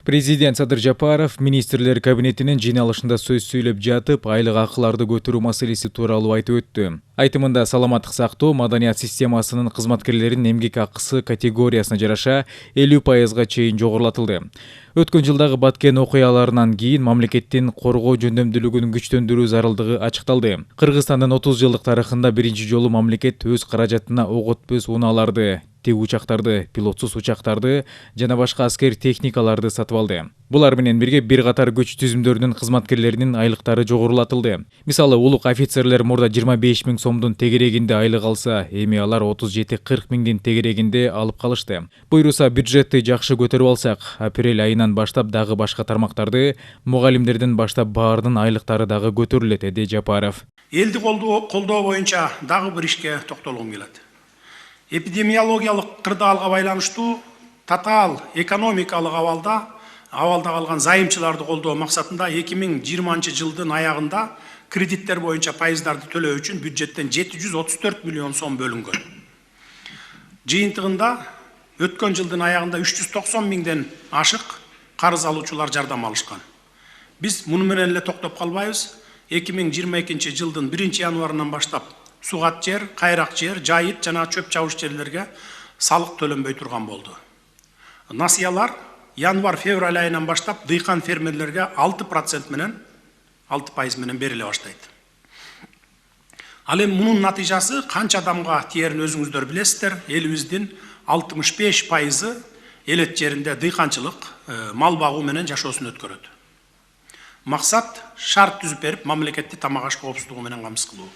Президент Садыр Жапаров министрлер кабинетинин жыйналышында сөз сүйлөп жатып, айлык акыларды көтөрүү маселеси тууралуу айтып өттү. Айтымында саламаттык сактоо маданият системасынын кызматкерлеринин эмгек акысы категориясына жараша 50%га чейин жогорулатылды. Өткөн жылдагы Баткен окуяларынан кийин мамлекеттин коргоо жөндөмдүүлүгүн күчтөндүрүү зарылдыгы ачыкталды. Кыргызстандын 30 жылдык тарыхында биринчи жолу мамлекет өз каражатына ок өтпөс унааларды, тик учактарды, пилотсуз учактарды жана башка аскер техникаларды сатып алды. Булар менен бирге бир катар көч түзүмдөрүнүн кызматкерлеринин айлыктары жогорулатылды. Мисалы, улук офицерлер мурда 25 000 сомдун тегерегинде айлык алса, эми алар 37-40 000 тегерегинде алып калышты. Буйруса бюджетти жакшы көтөрүп алсак, апрель айынан баштап дагы башка тармактарды, мугалимдерден баштап баардын айлыктары дагы көтөрүлөт, деди Жапаров. Элди колдоо боюнча дагы бир ишке токтолгум келет. Эпидемиологиялык кырдаалга байланыштуу татаал экономикалык абалда калган зайымчыларды колдоо максатында 2020 жылдын аягында кредиттер боюнча пайыздарды төлөө үчүн бюджеттен 734 миллион сом бөлүнгөн. Жыйынтыгында өткөн жылдын аягында 390 000ден ашык карыз алуучулар жардам алышкан. Биз муну менен эле токтоп калбайбыз. 2022 жылдын 1 январынан баштап сугат жер, кайрак жер, жайыт жана чөп чабыш жерлерге салык төлөнбөй турган болду. Насыялар январ-февраль айынан баштап дыйкан фермерлерге 6% менен бериле баштайт. Ал эми мунун натыйжасы канча адамга тиерин өзүңүздөр билесиздер. Элибиздин 65% элет жеринде дыйканчылык, мал багуу менен жашоосун өткөрөт. Максат шарт түзүп берип, мамлекетти тамак аш коопсуздугу менен камсыз кылуу.